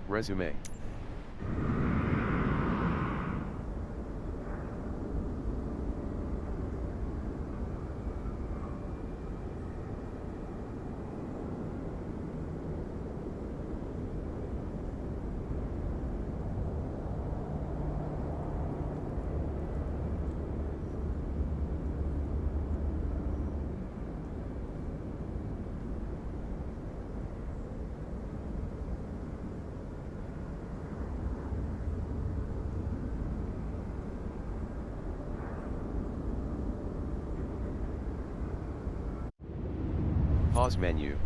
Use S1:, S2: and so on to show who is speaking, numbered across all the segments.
S1: Resume. Pause menu.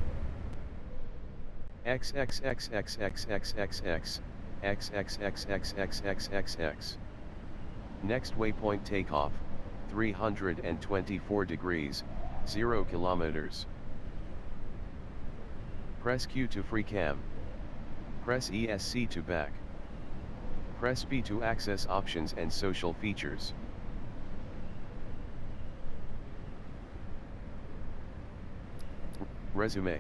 S1: XXXXXXXX, XXXXXXXX. Next waypoint takeoff, 324 degrees, 0 kilometers. Press Q to free cam. Press ESC to back. Press B to access options and social features. Resume.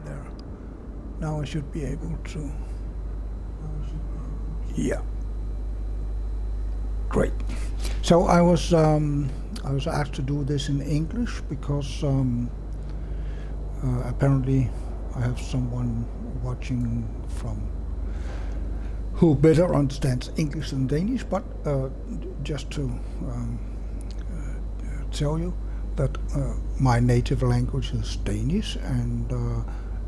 S2: There. Now I should be able to. Yeah. Great. So I was asked to do this in English because apparently I have someone watching from who better understands English than Danish. But just to tell you that my native language is Danish, and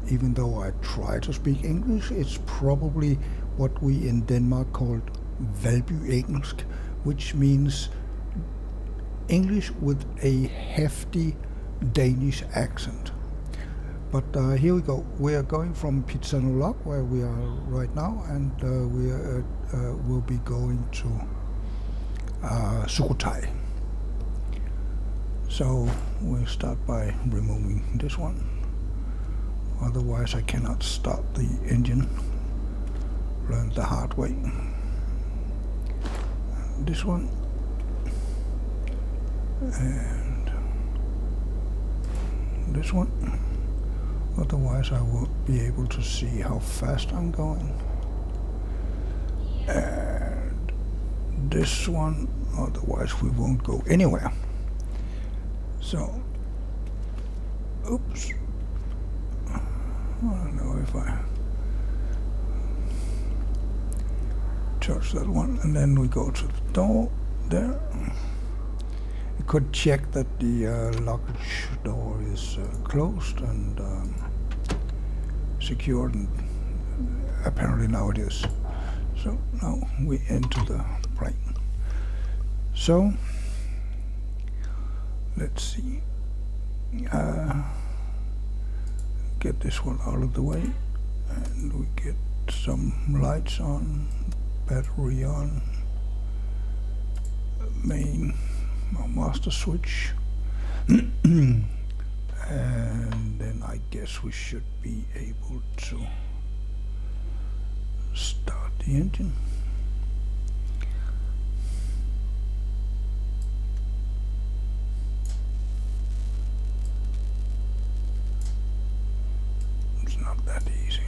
S2: even though I try to speak English, it's probably what we in Denmark called Valbyengelsk, which means English with a hefty Danish accent. But here we go. We are going from Phitsanulok, where we are right now, and we will be going to sukhotai. So we'll start by removing this one. Otherwise I cannot start the engine. Learned the hard way. This one. And this one. Otherwise I won't be able to see how fast I'm going. And this one. Otherwise we won't go anywhere. So, oops. I don't know if I touch that one, and then we go to the door there. You could check that the luggage door is closed and secured, and apparently now it is. So now we enter the plane. So let's see. Get this one out of the way, and we get some lights on, battery on, main master switch, and then I guess we should be able to start the engine. That easy.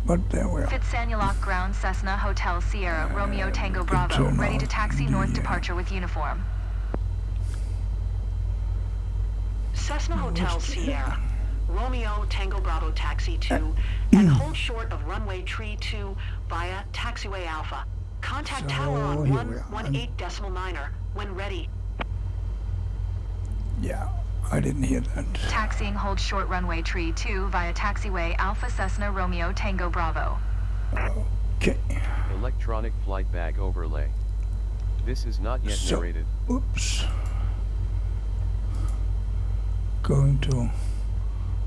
S2: But there we are.
S3: Phitsanulok ground Cessna Hotel Sierra Romeo Tango Bravo, ready to taxi north departure with uniform.
S4: Cessna Hotel Sierra Romeo Tango Bravo taxi 2 and hold short of runway tree 2 via taxiway Alpha. Contact tower on 118.9er when ready.
S2: Yeah. I didn't hear that.
S3: Taxiing hold short runway tree 2 via taxiway Alpha Cessna Romeo Tango Bravo.
S2: Okay.
S1: Electronic flight bag overlay. This is not yet narrated.
S2: Oops. Going to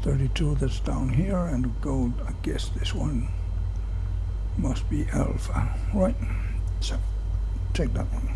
S2: 32, that's down here, and gold, I guess this one must be Alpha, right? So, take that one.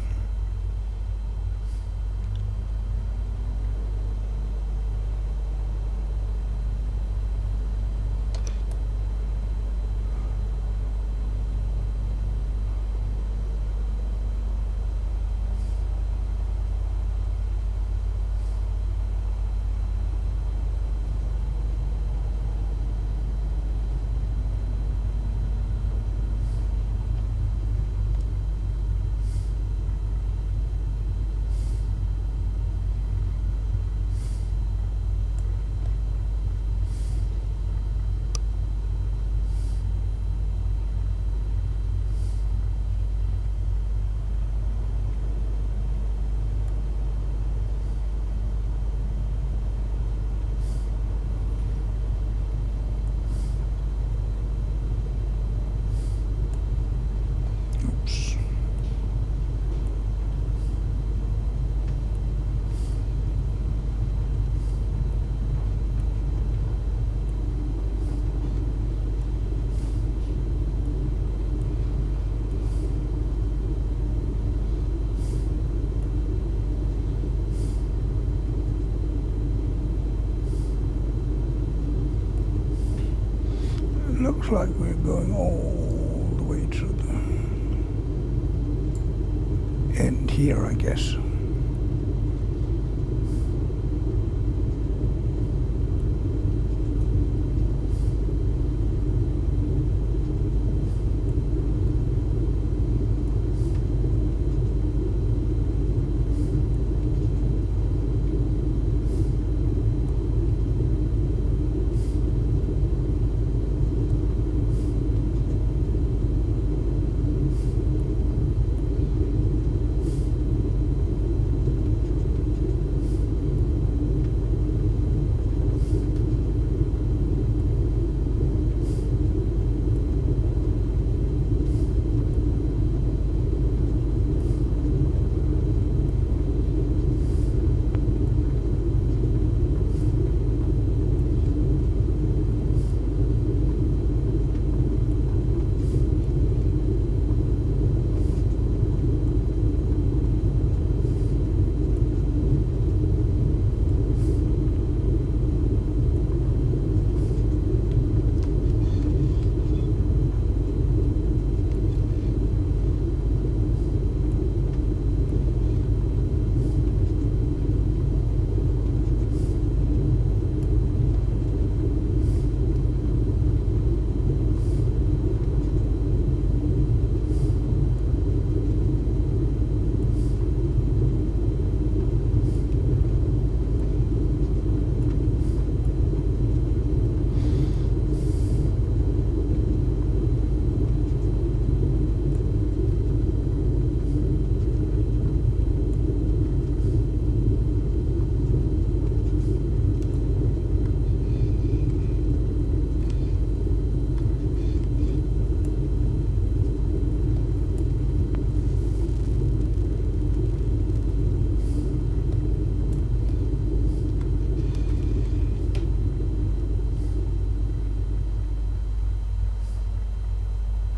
S2: Looks like we're going all the way to the end here, I guess.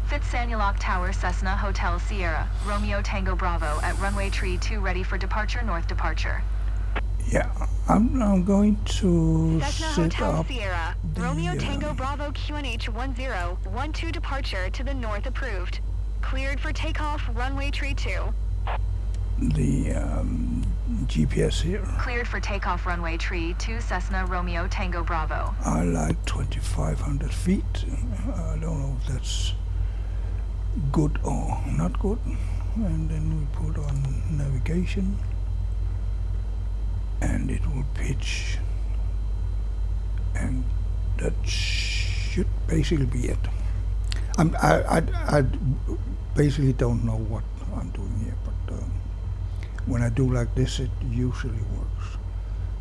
S3: Phitsanulok Tower, Cessna Hotel Sierra, Romeo Tango Bravo at runway tree 2 ready for departure, north departure.
S2: Yeah, I'm going to
S4: Cessna
S2: set
S4: Hotel
S2: up
S4: Sierra,
S2: the,
S4: Romeo Tango Bravo QNH 1012 departure to the north approved. Cleared for takeoff, runway tree 2.
S2: the GPS here.
S3: Cleared for takeoff, runway tree 2 Cessna Romeo Tango Bravo.
S2: I like 2,500 feet. I don't know if that's good or not good. And then we put on navigation, and it will pitch, and that should basically be it. I basically don't know what I'm doing here, but when I do like this, it usually works.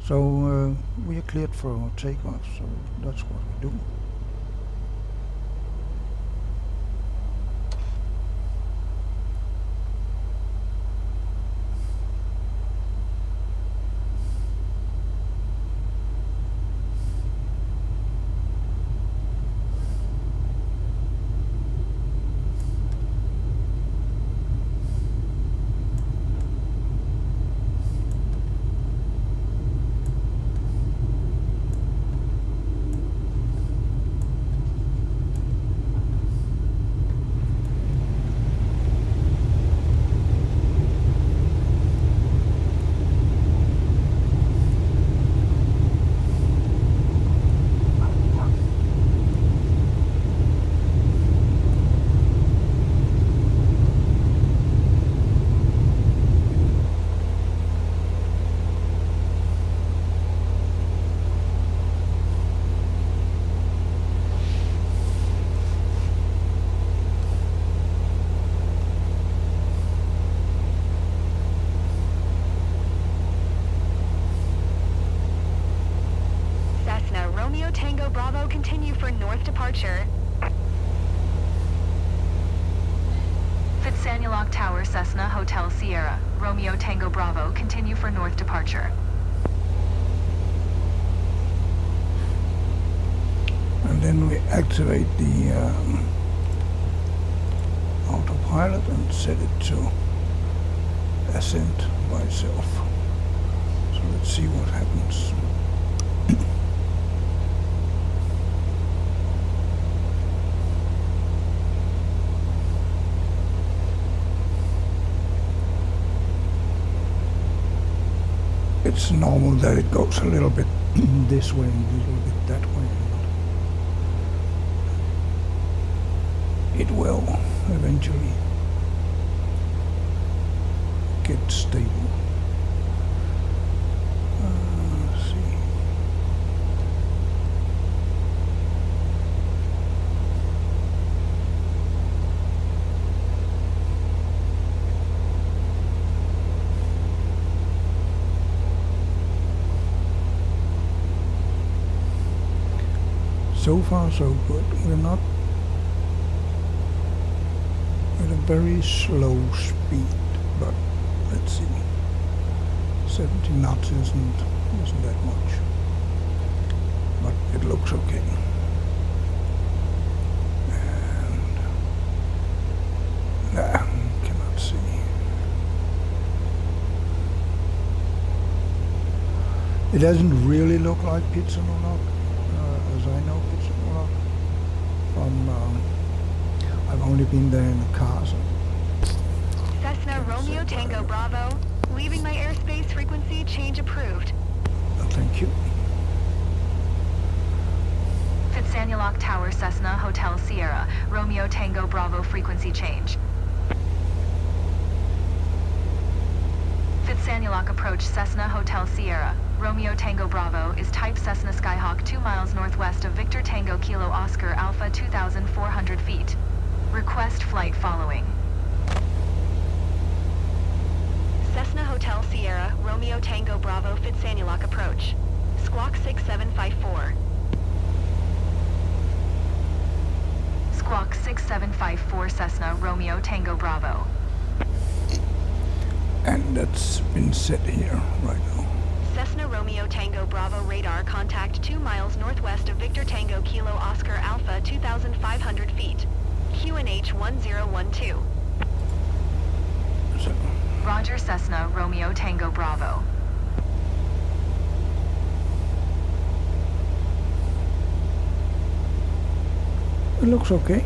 S2: So we are cleared for takeoff, so that's what we do.
S3: departure. Phitsanulok Tower Cessna Hotel Sierra, Romeo Tango Bravo, continue for north departure.
S2: And then we activate the autopilot and set it to ascent by itself. So let's see what happens. It's normal that it goes a little bit this way and a little bit that way. It will eventually get stable. Let's see. So far so good. We're not at a very slow speed, but let's see. 70 knots isn't that much, but it looks okay. And cannot see. It doesn't really look like Phitsanulok, as I know Phitsanulok from. I've only been there in the car, so.
S3: Cessna Romeo Tango Bravo, leaving my airspace frequency change approved.
S2: Thank you.
S3: Phitsanulok Tower Cessna Hotel Sierra, Romeo Tango Bravo frequency change. Phitsanulok approach Cessna Hotel Sierra, Romeo Tango Bravo is type Cessna Skyhawk 2 miles northwest of Victor Tango Kilo Oscar Alpha 2,400 feet. Request flight following. Cessna Hotel Sierra, Romeo Tango Bravo Phitsanulok approach. Squawk 6754. Squawk 6754 Cessna Romeo Tango Bravo.
S2: And that's been set here right now.
S3: Cessna Romeo Tango Bravo radar contact 2 miles northwest of Victor Tango Kilo Oscar Alpha 2,500 feet. QNH 1012.
S2: So,
S3: Roger Cessna Romeo Tango Bravo.
S2: it looks okay.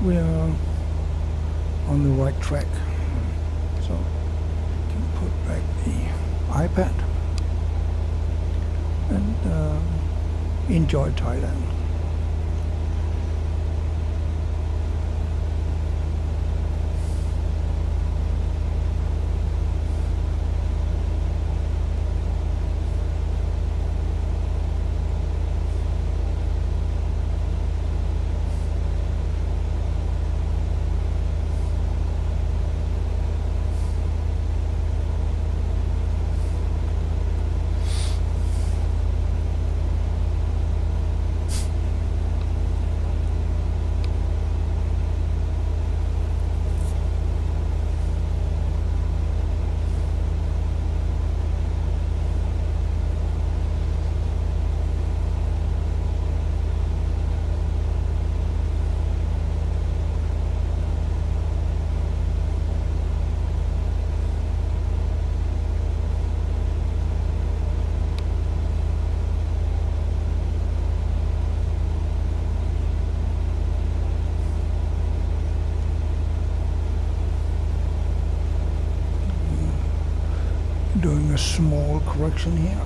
S2: We are on the right track. So, can put back the iPad and enjoy Thailand. Doing a small correction here.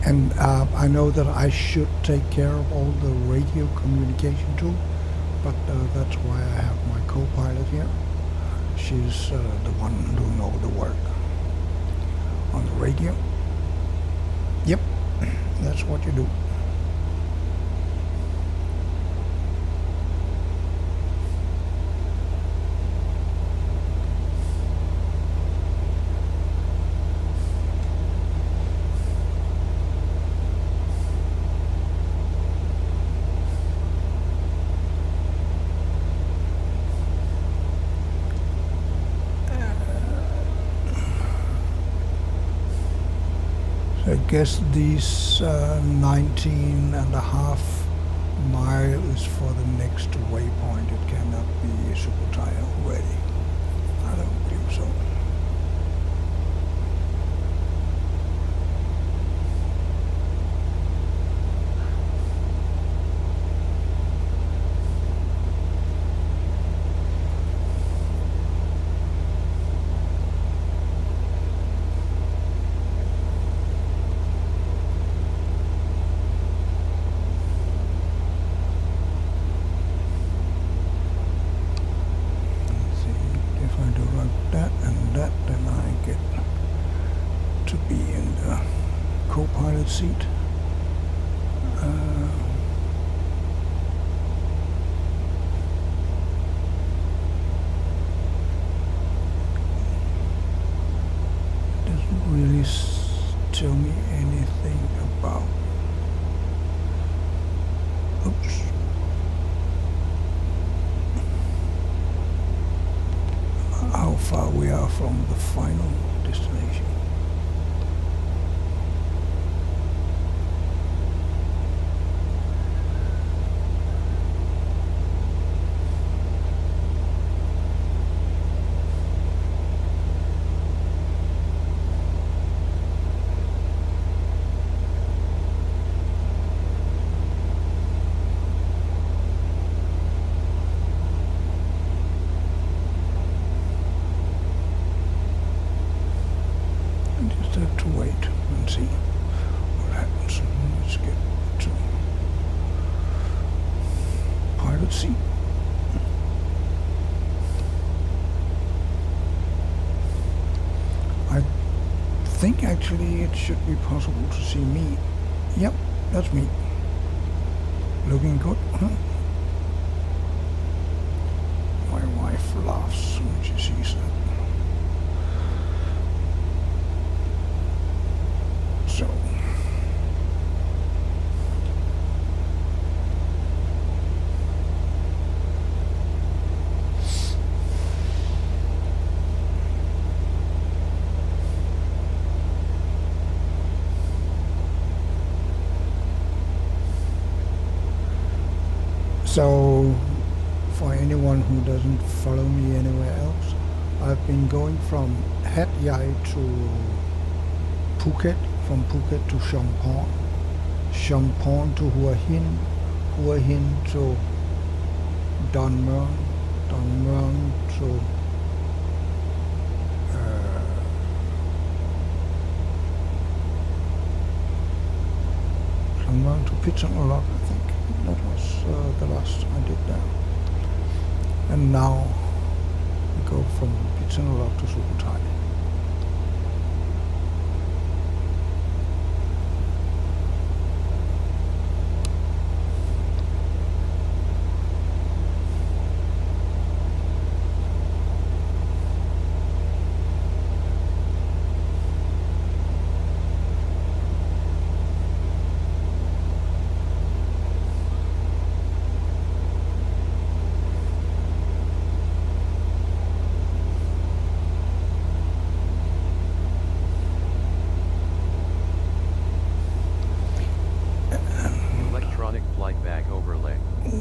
S2: And I know that I should take care of all the radio communication too, but that's why I have my co-pilot here. She's the one doing all the work on the radio. Yep, that's what you do. I guess these 19 and a half miles for the next waypoint. It cannot be Sukhotai already. I don't believe so. Co-pilot seat. Doesn't really tell me anything about. Oops. How far we are from the final destination. Have to wait and see what happens. Let's get to pilot seat. I think actually it should be possible to see me. Yep, that's me. Looking good, huh? My wife laughs when she sees that. So for anyone who doesn't follow me anywhere else, I've been going from Hat Yai to Phuket, from Phuket to Chumporn, Chumporn to Hua Hin, Hua Hin to Mueang, Mueang to Mueang to Phitsanulok, I think. That was the last I did there. And now we go from Phitsanulok to Sukhotai.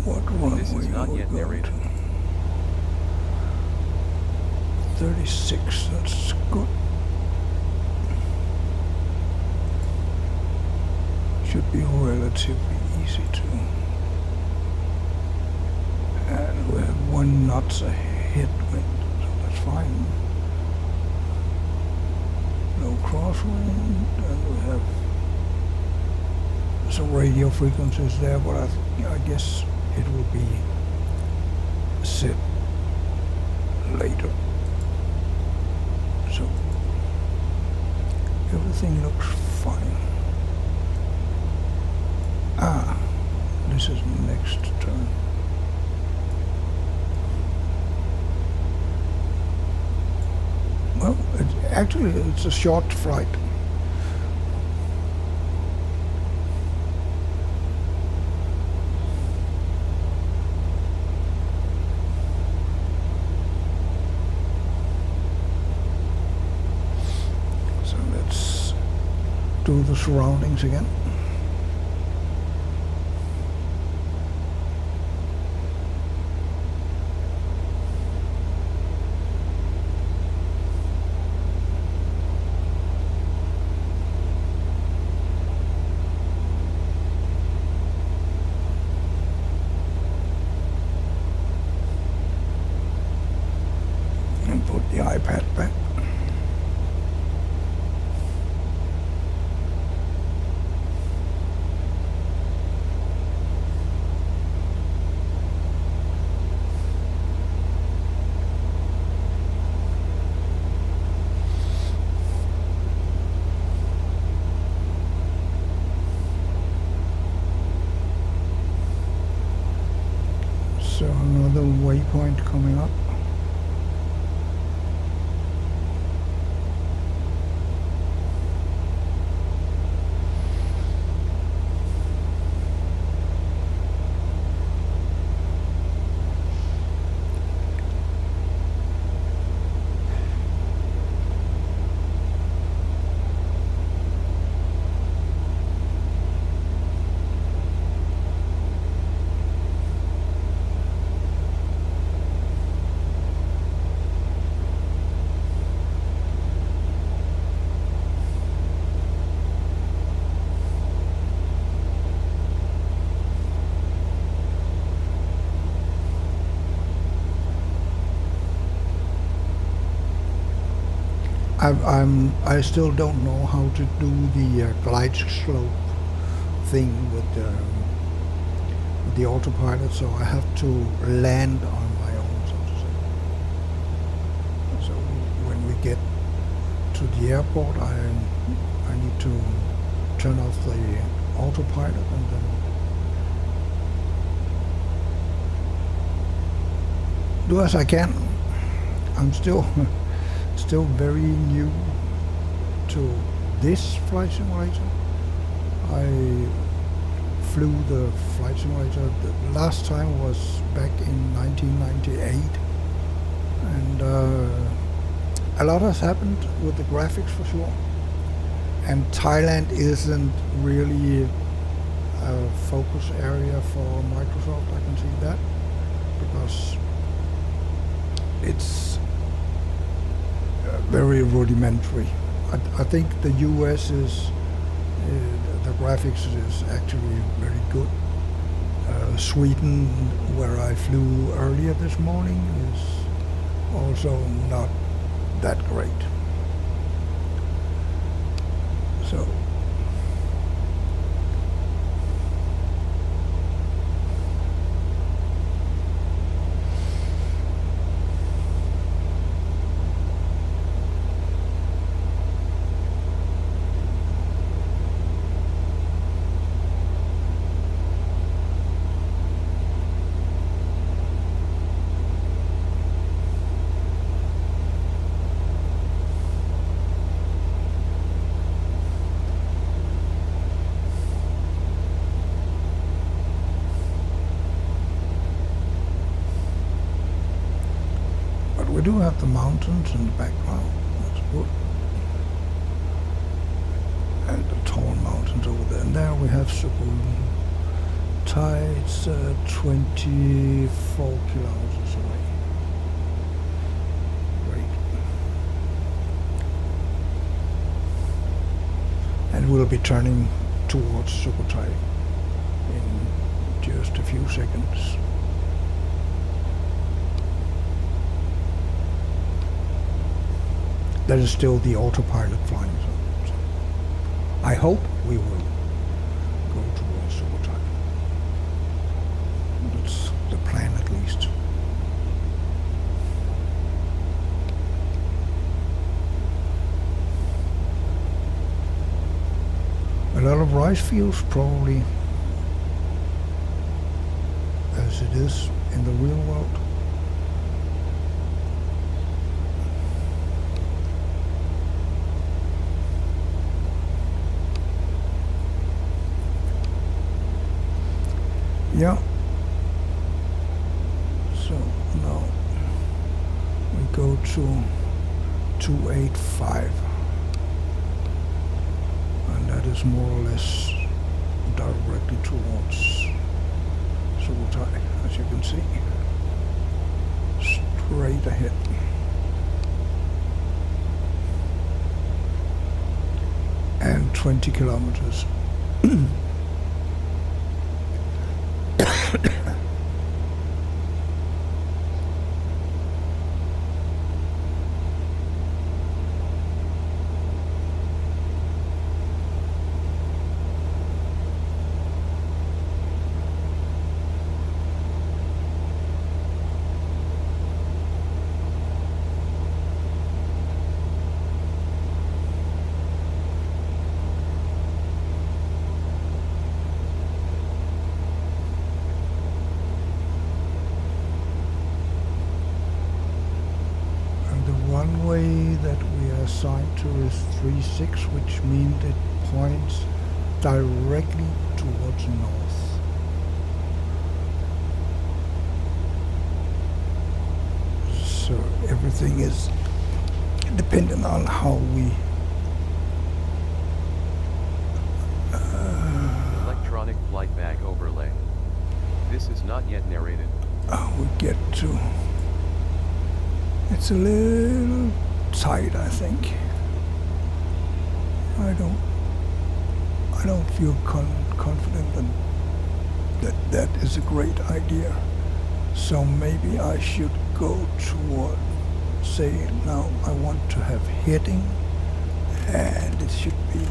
S2: What runway
S1: This is not yet narrated.
S2: 36, that's good. Should be relatively easy to. And we have 1 knot a headwind, so that's fine. No crosswind, and we have radio frequencies there, but I guess it will be set later. So everything looks fine. This is next turn. Well, actually it's a short flight. So let's do the surroundings again. Put the iPad back. So another waypoint coming up. I still don't know how to do the glide slope thing with the autopilot, so I have to land on my own, so to say. So when we get to the airport, I need to turn off the autopilot and then do as I can. I'm still very new to this flight simulator. I flew the flight simulator. The last time was back in 1998, and a lot has happened with the graphics for sure. And Thailand isn't really a focus area for Microsoft, I can see that, because it's very rudimentary. I think the US is, the graphics is actually very good. Sweden, where I flew earlier this morning, is also not that great. So we do have the mountains in the background, that's good. And the tall mountains over there. And there we have sukhotai, it's 24 kilometers away. Great. And we'll be turning towards Sukhotai in just a few seconds. That is still the autopilot flying. So I hope we will go towards A lot of rice fields, probably, as it is in the real world. Yeah. So now we go to 285, and that is more or less directly towards Sukhotai, as you can see, straight ahead. And 20 kilometers. Runway that we are assigned to is 36, which means it points directly towards north. So everything is dependent on how we
S1: Electronic flight bag overlay. This is not yet narrated.
S2: we get to. It's a little tight, I think. I don't feel confident that is a great idea. So maybe I should go toward, say, now I want to have heading, and it should be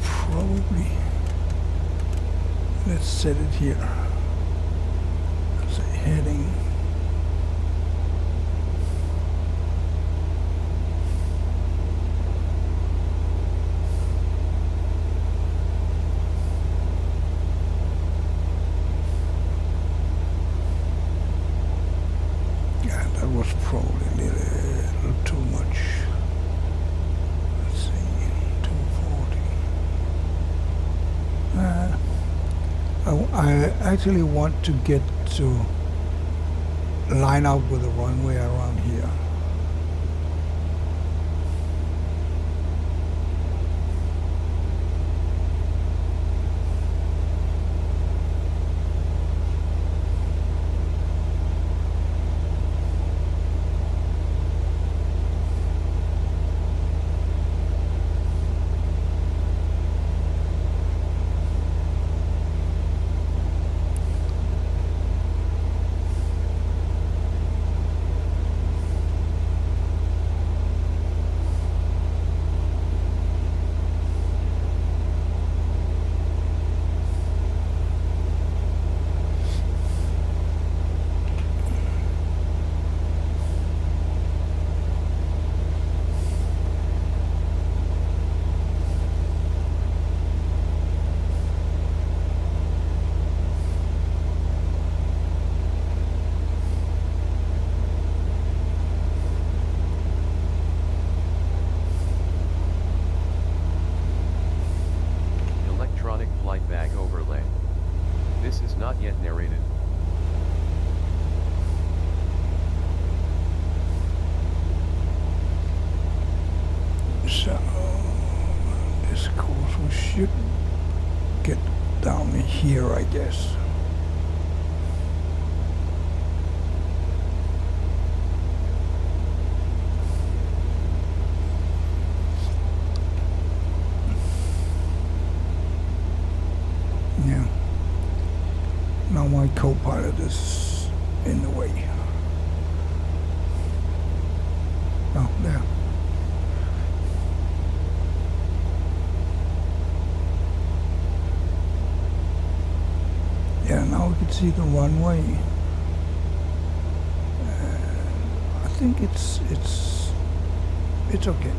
S2: probably, let's set it here. Say heading. Was probably a little too much. Let's see, 240. I actually want to get to line up with the runway around here.
S1: Flight bag overlay. This is not yet narrated.
S2: So, this course we should get down here, I guess. Yeah. Now my co-pilot is in the way. Oh, there. Yeah, now we can see the runway. I think it's okay.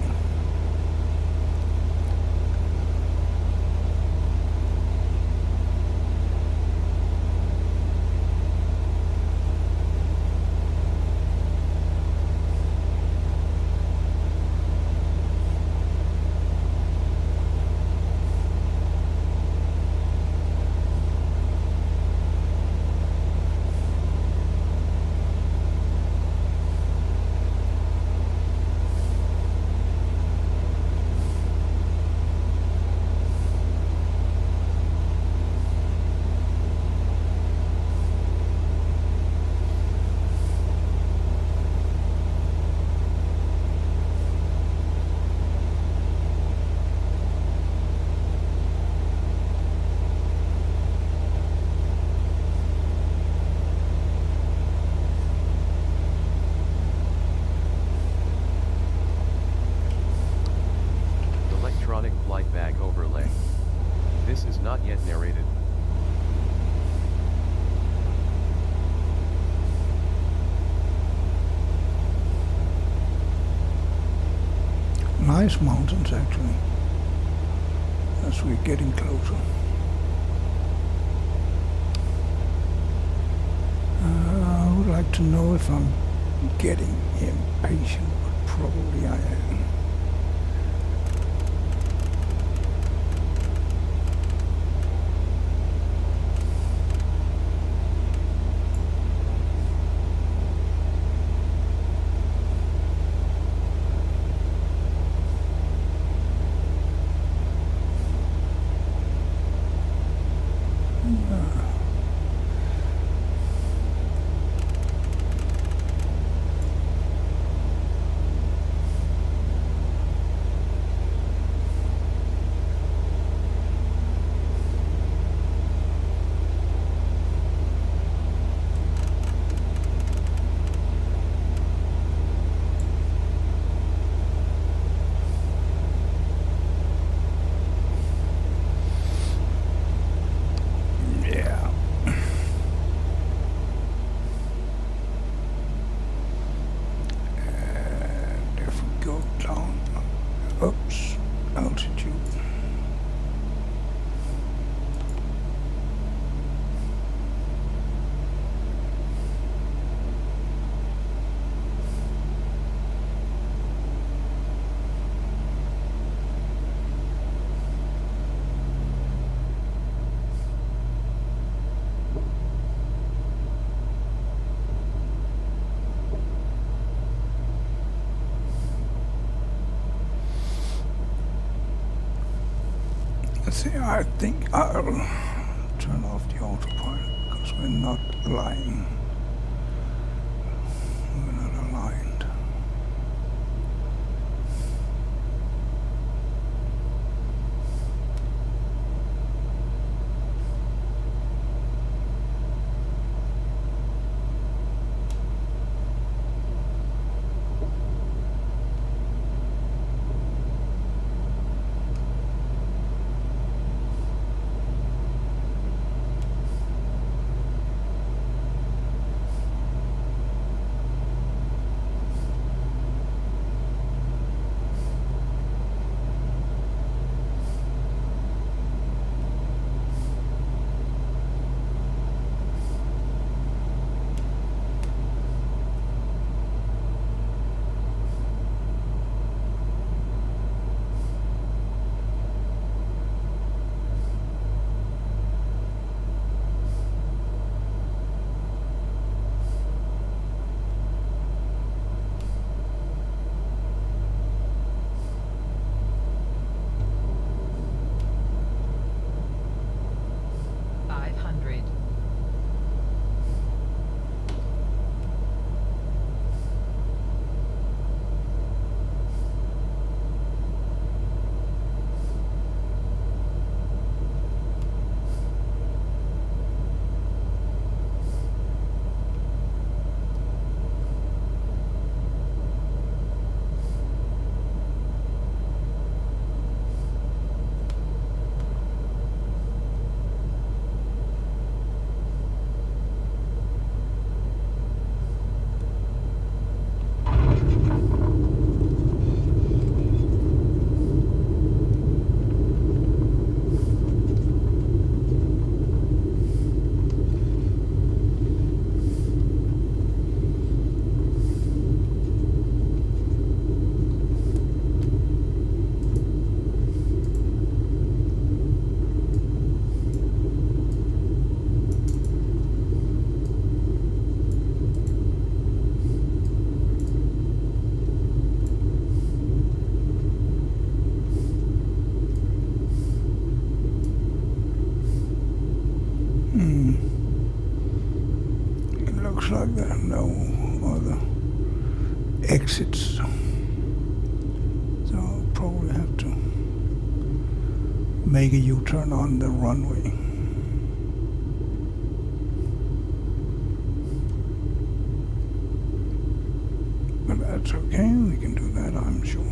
S1: flight bag overlay. This is not yet narrated.
S2: Nice mountains actually, as we're getting closer. I would like to know if I'm getting impatient, but probably I am. Oops, altitude. See, I think I'll turn off the autopilot because we're not aligned. We're not aligned. Like there are no other exits, so I'll probably have to make a U-turn on the runway. But that's okay, we can do that, I'm sure.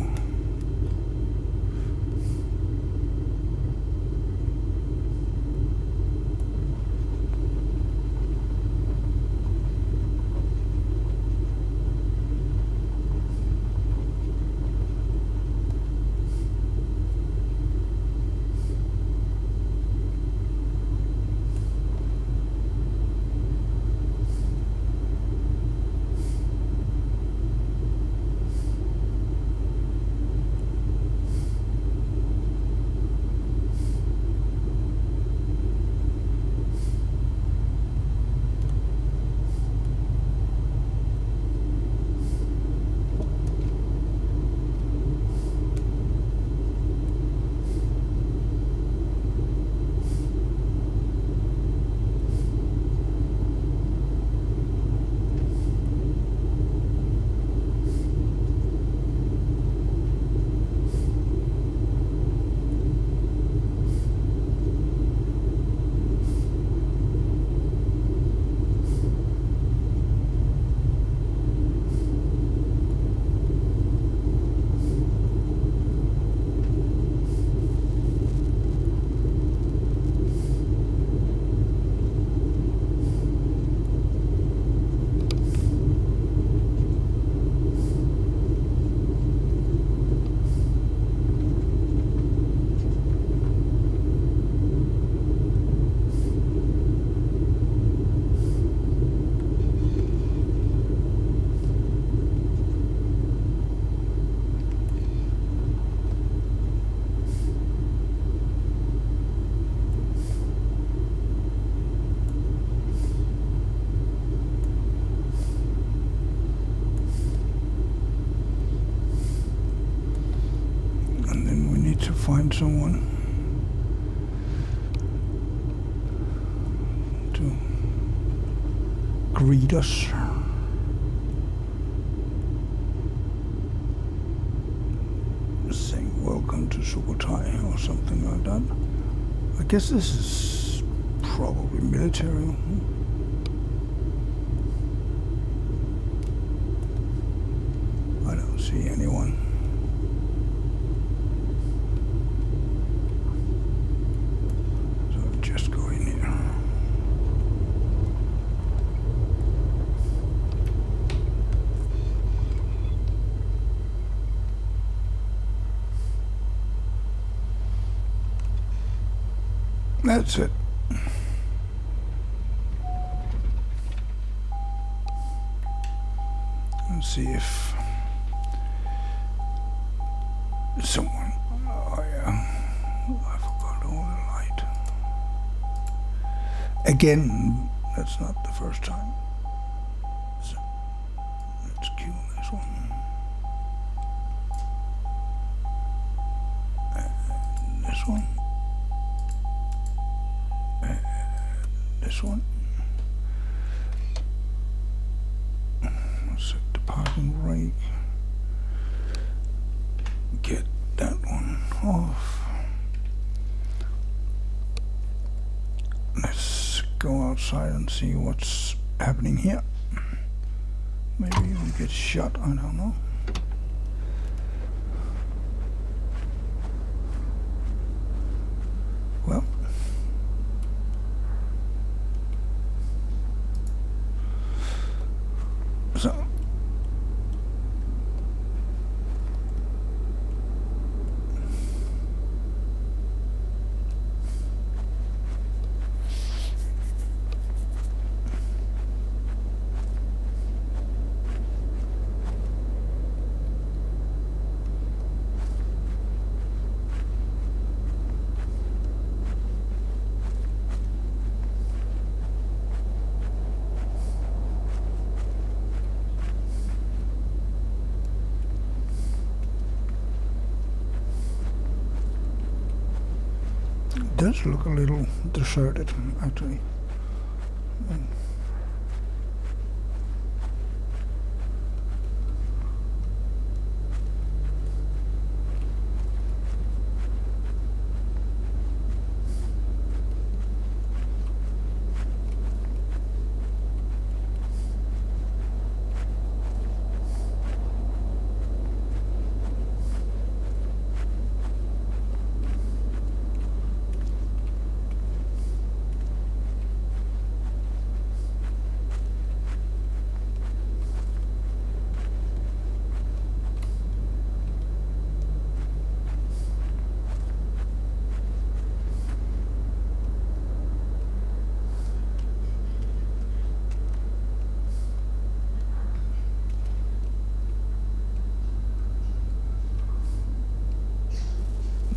S2: to find someone to greet us. Saying welcome to Sukhotai or something like that. I guess this is probably military. I don't see anyone. So I'll just go in here. That's it. Let's see if someone. Oh yeah, I forgot all the light. Again, that's not the first time. So let's kill this one. And this one. This one. Set the parking brake. Get that one off. Let's go outside and see what's happening here. Maybe we get shot, I don't know. Well. So. It does look a little deserted, actually.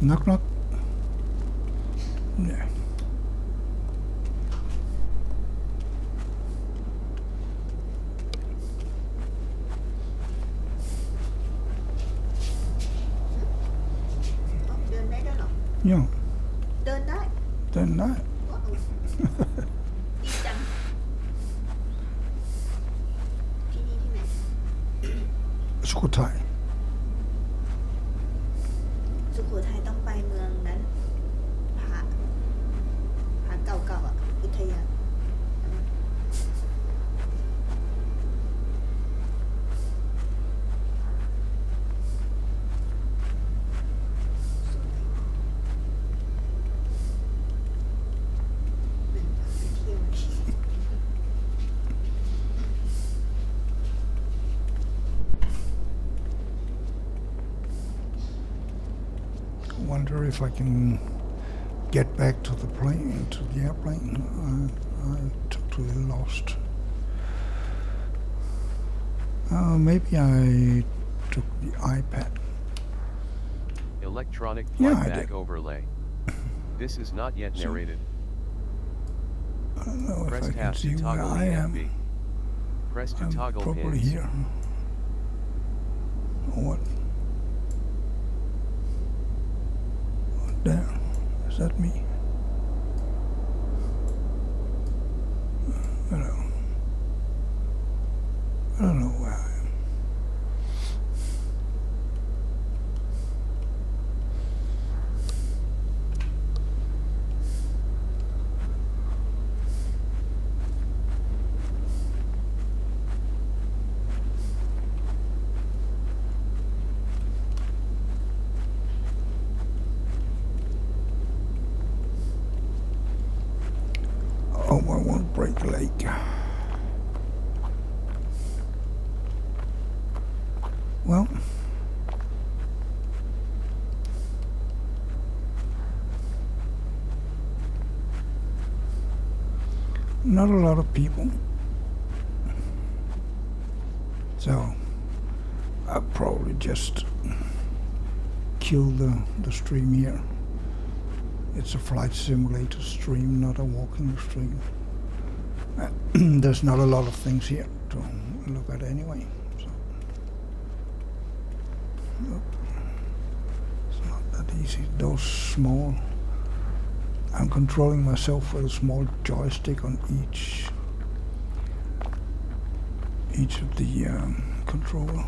S2: Knock knock. Yeah.
S5: Đơn đấy đó lộc.
S2: Yeah.
S5: Đơn đấy.
S2: Then that.
S5: Đi chậm. Đi đi thế này.
S2: Sukhotai.
S5: สุโขทัยต้องไปเมืองนั้นผาเก่าๆอ่ะอุทยาน
S2: Wonder if I can get back to the plane, to the airplane. I totally lost. Maybe I took the iPad.
S1: Electronic
S2: Yeah,
S1: flight
S2: I
S1: bag
S2: did.
S1: overlay. This is not yet narrated.
S2: I don't know if
S1: Press
S2: I can
S1: tab
S2: see
S1: to
S2: where
S1: toggle
S2: I am.
S1: EFB. Press to
S2: I'm
S1: toggle
S2: probably
S1: pins.
S2: here. Or what? There. Is that me? Hello. I don't know where I am. Oh, I won't break a leg. Well, not a lot of people, so I'll probably just kill the stream here. It's a flight simulator stream, not a walking stream. There's not a lot of things here to look at anyway. So. Nope. It's not that easy. Those small. I'm controlling myself with a small joystick on each of the controller.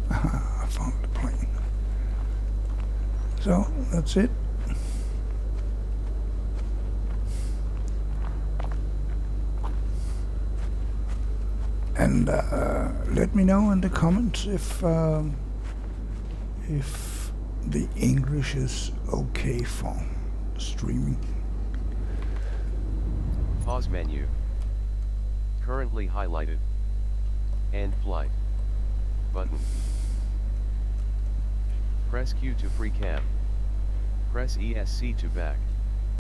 S2: I found the plane. So that's it. And let me know in the comments if the English is okay for streaming.
S1: Pause menu. Currently highlighted. End flight. Button. Press Q to free cam. Press ESC to back.